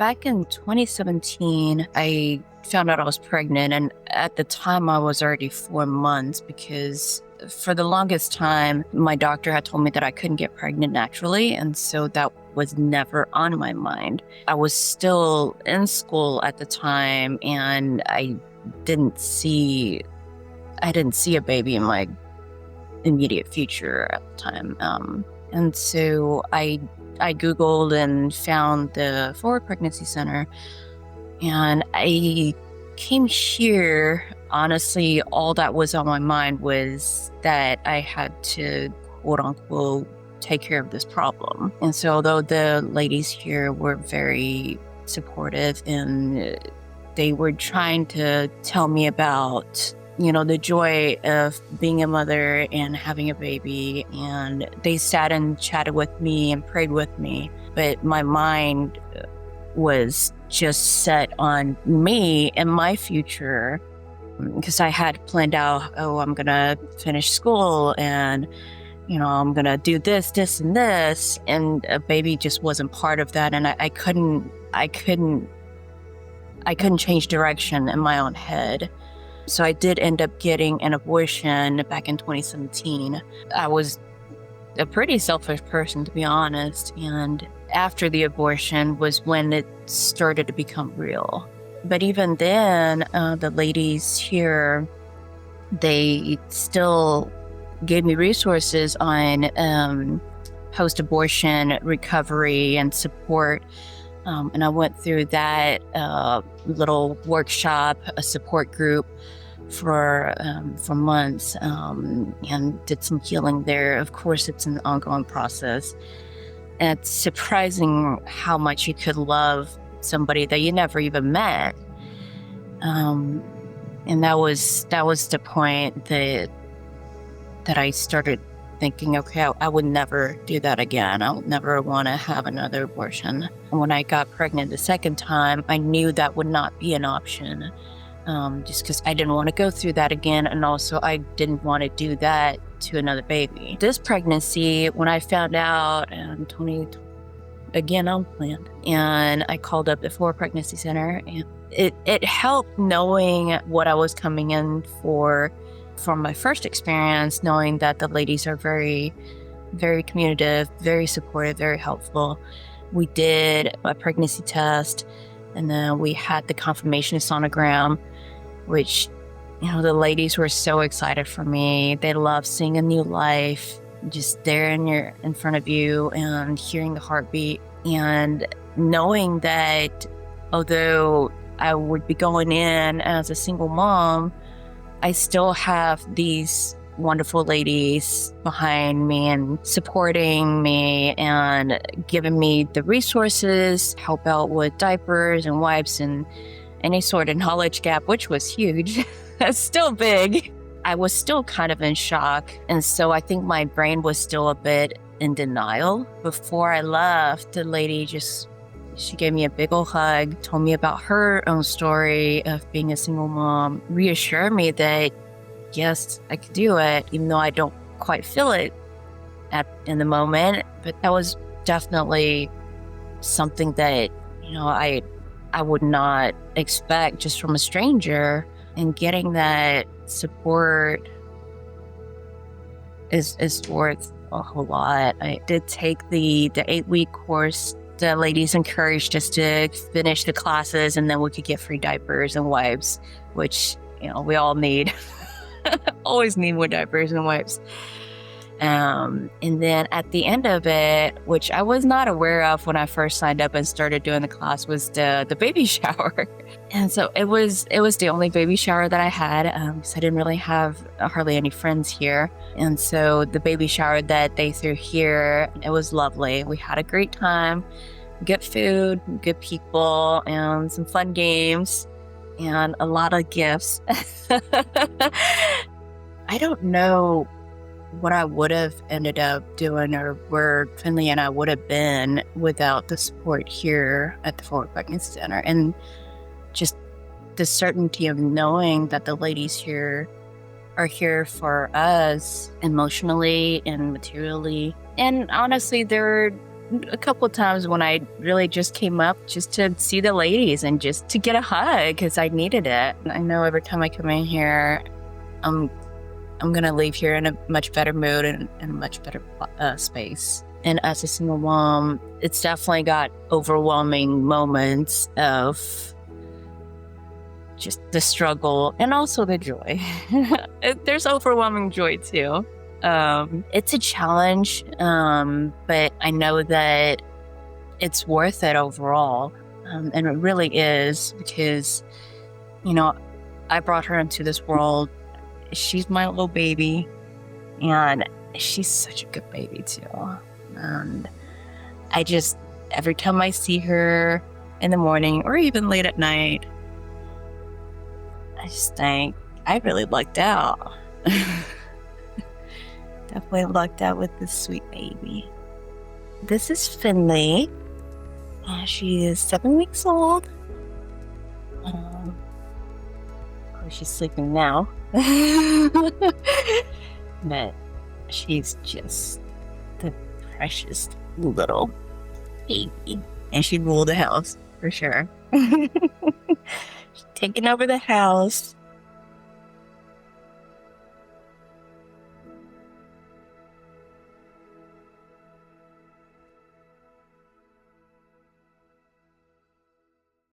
back in 2017, I found out I was pregnant. And at the time, I was already 4 months because for the longest time, my doctor had told me that I couldn't get pregnant naturally. And so that was never on my mind. I was still in school at the time, and I didn't see a baby in my immediate future at the time. And so I Googled and found the Forward Pregnancy Center, and I came here. Honestly, all that was on my mind was that I had to, quote unquote, take care of this problem. And so although the ladies here were very supportive and they were trying to tell me about, the joy of being a mother and having a baby, and they sat and chatted with me and prayed with me, but my mind was just set on me and my future, because I had planned out, I'm gonna finish school and I'm gonna do this, and this, and a baby just wasn't part of that. And I couldn't change direction in my own head. So I did end up getting an abortion back in 2017. I was a pretty selfish person, to be honest. And after the abortion was when it started to become real. But even then, the ladies here, they still gave me resources on post-abortion recovery and support. And I went through that little workshop, a support group for months, and did some healing there. Of course, it's an ongoing process. And it's surprising how much you could love somebody that you never even met. And that was the point that I started thinking, okay, I would never do that again. I would never want to have another abortion. When I got pregnant the second time, I knew that would not be an option, just because I didn't want to go through that again. And also I didn't want to do that to another baby. This pregnancy, when I found out in 2020, again, unplanned, and I called up the Forward Pregnancy Center, and it helped knowing what I was coming in for from my first experience, knowing that the ladies are very, very communicative, very supportive, very helpful. We did a pregnancy test, and then we had the confirmation sonogram, which, the ladies were so excited for me. They love seeing a new life just there in front of you and hearing the heartbeat, and knowing that although I would be going in as a single mom, I still have these wonderful ladies behind me and supporting me and giving me the resources, help out with diapers and wipes and any sort of knowledge gap, which was huge. That's still big. I was still kind of in shock. And so I think my brain was still a bit in denial. Before I left, the lady she gave me a big ol' hug, told me about her own story of being a single mom, reassured me that, yes, I could do it, even though I don't quite feel it in the moment. But that was definitely something that, I would not expect just from a stranger. And getting that support is worth a whole lot. I did take the 8-week course. The ladies encouraged us to finish the classes, and then we could get free diapers and wipes, which, we all need. Always need more diapers and wipes. And then at the end of it, which I was not aware of when I first signed up and started doing the class, was the baby shower. And so it was the only baby shower that I had, because I didn't really have hardly any friends here. And so the baby shower that they threw here, it was lovely. We had a great time, good food, good people, and some fun games, and a lot of gifts. I don't know what I would have ended up doing or where Finley and I would have been without the support here at the Forward Pregnancy Center, and just the certainty of knowing that the ladies here are here for us emotionally and materially. And honestly, they're a couple of times when I really just came up just to see the ladies and just to get a hug because I needed it. I know every time I come in here, I'm gonna leave here in a much better mood and a much better space. And as a single mom, it's definitely got overwhelming moments of just the struggle and also the joy. There's overwhelming joy too. It's a challenge, but I know that it's worth it overall. And it really is because, I brought her into this world. She's my little baby, and she's such a good baby too. And every time I see her in the morning or even late at night, I just think I really lucked out. Definitely lucked out with this sweet baby. This is Finley. She is 7 weeks old. Of course, she's sleeping now. But she's just the precious little baby. And she ruled the house, for sure. She's taking over the house.